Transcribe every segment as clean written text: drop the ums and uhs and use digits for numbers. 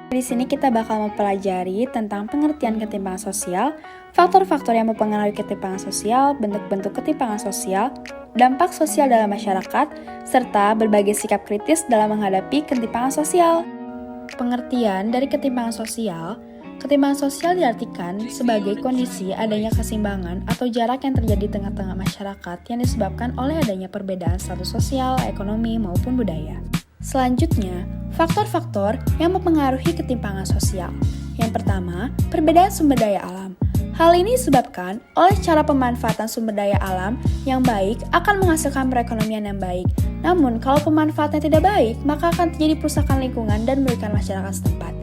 Di sini kita bakal mempelajari tentang pengertian ketimpangan sosial, faktor-faktor yang mempengaruhi ketimpangan sosial, bentuk-bentuk ketimpangan sosial, dampak sosial dalam masyarakat, serta berbagai sikap kritis dalam menghadapi ketimpangan sosial. Pengertian dari ketimpangan sosial diartikan sebagai kondisi adanya keseimbangan atau jarak yang terjadi di tengah-tengah masyarakat yang disebabkan oleh adanya perbedaan status sosial, ekonomi, maupun budaya. Selanjutnya, faktor-faktor yang mempengaruhi ketimpangan sosial. Yang pertama, perbedaan sumber daya alam. Hal ini disebabkan oleh cara pemanfaatan sumber daya alam yang baik akan menghasilkan perekonomian yang baik. Namun, kalau pemanfaatannya tidak baik, maka akan terjadi perusakan lingkungan dan merugikan masyarakat setempat.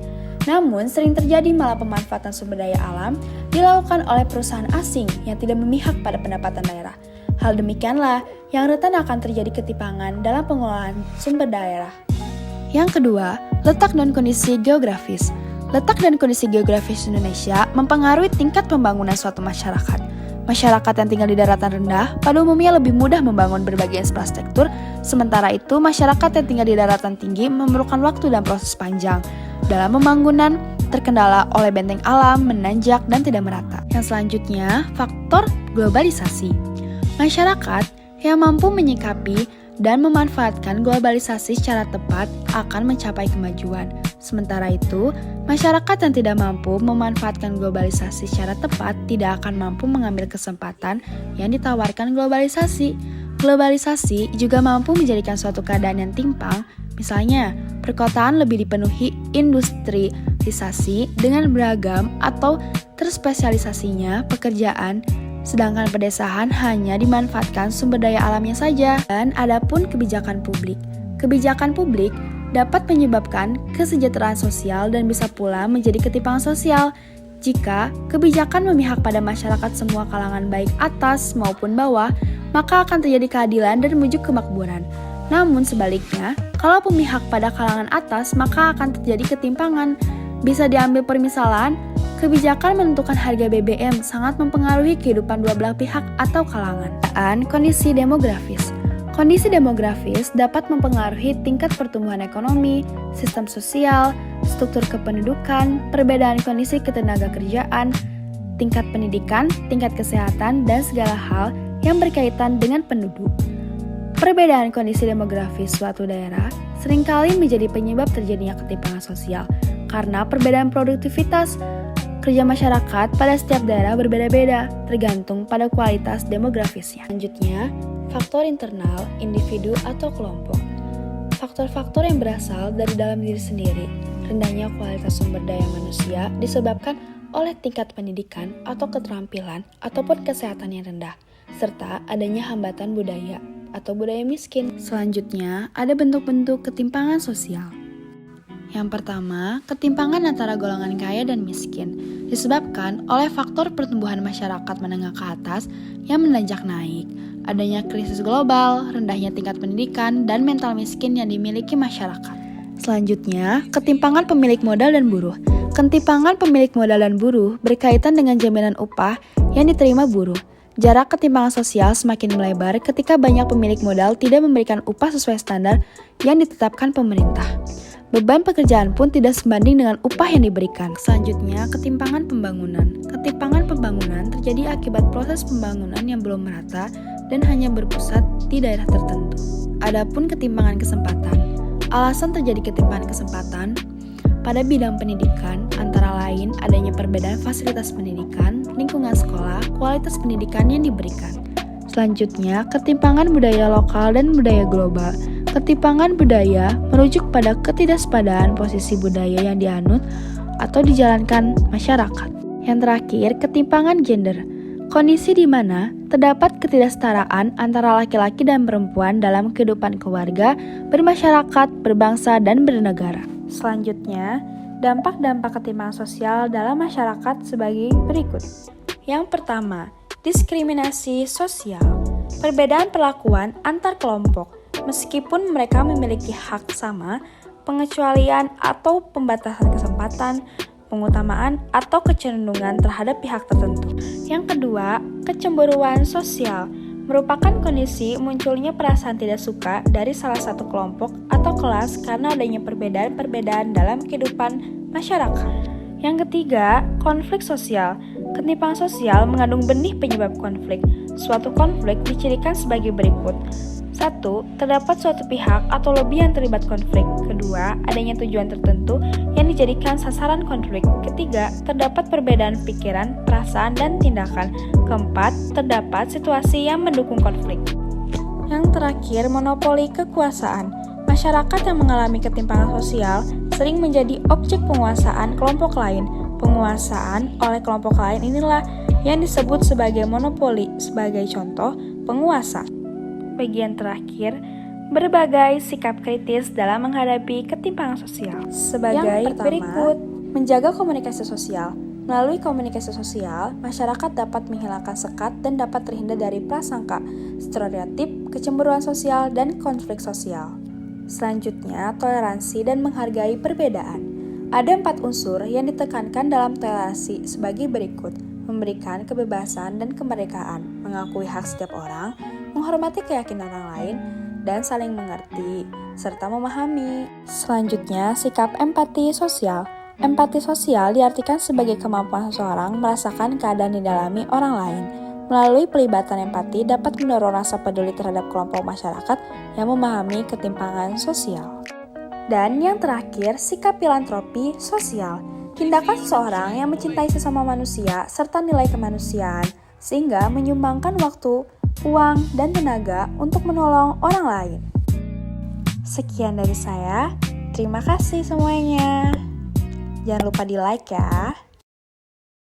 Namun, sering terjadi malah pemanfaatan sumber daya alam dilakukan oleh perusahaan asing yang tidak memihak pada pendapatan daerah. Hal demikianlah yang rentan akan terjadi ketimpangan dalam pengelolaan sumber daerah. Yang kedua, letak dan kondisi geografis. Letak dan kondisi geografis Indonesia mempengaruhi tingkat pembangunan suatu masyarakat. Masyarakat yang tinggal di daratan rendah pada umumnya lebih mudah membangun berbagai infrastruktur, sementara itu masyarakat yang tinggal di daratan tinggi memerlukan waktu dan proses panjang dalam pembangunan, terkendala oleh benteng alam, menanjak, dan tidak merata. Yang selanjutnya, faktor globalisasi. Masyarakat yang mampu menyikapi dan memanfaatkan globalisasi secara tepat akan mencapai kemajuan. Sementara itu, masyarakat yang tidak mampu memanfaatkan globalisasi secara tepat tidak akan mampu mengambil kesempatan yang ditawarkan globalisasi. Globalisasi juga mampu menjadikan suatu keadaan yang timpang. Misalnya, perkotaan lebih dipenuhi industrialisasi dengan beragam atau terspesialisasinya pekerjaan, sedangkan pedesaan hanya dimanfaatkan sumber daya alamnya saja. Dan adapun kebijakan publik. Kebijakan publik dapat menyebabkan kesejahteraan sosial dan bisa pula menjadi ketimpangan sosial. Jika kebijakan memihak pada masyarakat semua kalangan baik atas maupun bawah, maka akan terjadi keadilan dan menuju kemakmuran. Namun sebaliknya, kalau pemihak pada kalangan atas, maka akan terjadi ketimpangan. Bisa diambil permisalan, kebijakan menentukan harga BBM sangat mempengaruhi kehidupan dua belah pihak atau kalangan. Dan kondisi demografis. Kondisi demografis dapat mempengaruhi tingkat pertumbuhan ekonomi, sistem sosial, struktur kependudukan, perbedaan kondisi ketenagakerjaan, tingkat pendidikan, tingkat kesehatan, dan segala hal yang berkaitan dengan penduduk. Perbedaan kondisi demografis suatu daerah seringkali menjadi penyebab terjadinya ketimpangan sosial karena perbedaan produktivitas kerja masyarakat pada setiap daerah berbeda-beda tergantung pada kualitas demografisnya. Selanjutnya, faktor internal, individu atau kelompok. Faktor-faktor yang berasal dari dalam diri sendiri. Rendahnya kualitas sumber daya manusia disebabkan oleh tingkat pendidikan atau keterampilan ataupun kesehatan yang rendah, serta adanya hambatan budaya atau budaya miskin. Selanjutnya, ada bentuk-bentuk ketimpangan sosial. Yang pertama, ketimpangan antara golongan kaya dan miskin disebabkan oleh faktor pertumbuhan masyarakat menengah ke atas yang menanjak naik, adanya krisis global, rendahnya tingkat pendidikan, dan mental miskin yang dimiliki masyarakat. Selanjutnya, ketimpangan pemilik modal dan buruh. Ketimpangan pemilik modal dan buruh berkaitan dengan jaminan upah yang diterima buruh. Jarak ketimpangan sosial semakin melebar ketika banyak pemilik modal tidak memberikan upah sesuai standar yang ditetapkan pemerintah. Beban pekerjaan pun tidak sebanding dengan upah yang diberikan. Selanjutnya, ketimpangan pembangunan. Ketimpangan pembangunan terjadi akibat proses pembangunan yang belum merata dan hanya berpusat di daerah tertentu. Adapun ketimpangan kesempatan. Alasan terjadi ketimpangan kesempatan pada bidang pendidikan antara lain adanya perbedaan fasilitas pendidikan, lingkungan sekolah, kualitas pendidikan yang diberikan. Selanjutnya, ketimpangan budaya lokal dan budaya global. Ketimpangan budaya merujuk pada ketidaksepadaan posisi budaya yang dianut atau dijalankan masyarakat. Yang terakhir, ketimpangan gender. Kondisi di mana terdapat ketidaksetaraan antara laki-laki dan perempuan dalam kehidupan keluarga, bermasyarakat, berbangsa, dan bernegara. Selanjutnya, dampak-dampak ketimpangan sosial dalam masyarakat sebagai berikut. Yang pertama, diskriminasi sosial. Perbedaan perlakuan antar kelompok. Meskipun mereka memiliki hak sama, pengecualian atau pembatasan kesempatan, pengutamaan atau kecenderungan terhadap pihak tertentu. Yang kedua, kecemburuan sosial. Merupakan kondisi munculnya perasaan tidak suka dari salah satu kelompok atau kelas karena adanya perbedaan-perbedaan dalam kehidupan masyarakat. Yang ketiga, konflik sosial. Ketimpangan sosial mengandung benih penyebab konflik. Suatu konflik dicirikan sebagai berikut. 1. Terdapat suatu pihak atau lobby yang terlibat konflik. Kedua, adanya tujuan tertentu yang dijadikan sasaran konflik. Ketiga, terdapat perbedaan pikiran, perasaan, dan tindakan. Keempat, terdapat situasi yang mendukung konflik. Yang terakhir, monopoli kekuasaan. Masyarakat yang mengalami ketimpangan sosial sering menjadi objek penguasaan kelompok lain. Penguasaan oleh kelompok lain inilah yang disebut sebagai monopoli. Sebagai contoh, penguasa. Bagian terakhir, berbagai sikap kritis dalam menghadapi ketimpangan sosial. Sebagai berikut, menjaga komunikasi sosial. Melalui komunikasi sosial, masyarakat dapat menghilangkan sekat dan dapat terhindar dari prasangka, stereotip, kecemburuan sosial, dan konflik sosial. Selanjutnya, toleransi dan menghargai perbedaan. Ada 4 unsur yang ditekankan dalam toleransi sebagai berikut: memberikan kebebasan dan kemerdekaan, mengakui hak setiap orang, menghormati keyakinan orang lain, dan saling mengerti, serta memahami. Selanjutnya, sikap empati sosial. Empati sosial diartikan sebagai kemampuan seseorang merasakan keadaan yang dialami orang lain. Melalui pelibatan empati dapat mendorong rasa peduli terhadap kelompok masyarakat yang memahami ketimpangan sosial. Dan yang terakhir, sikap filantropi sosial. Tindakan seseorang yang mencintai sesama manusia serta nilai kemanusiaan, sehingga menyumbangkan waktu, uang, dan tenaga untuk menolong orang lain. Sekian dari saya, terima kasih semuanya. Jangan lupa di like ya.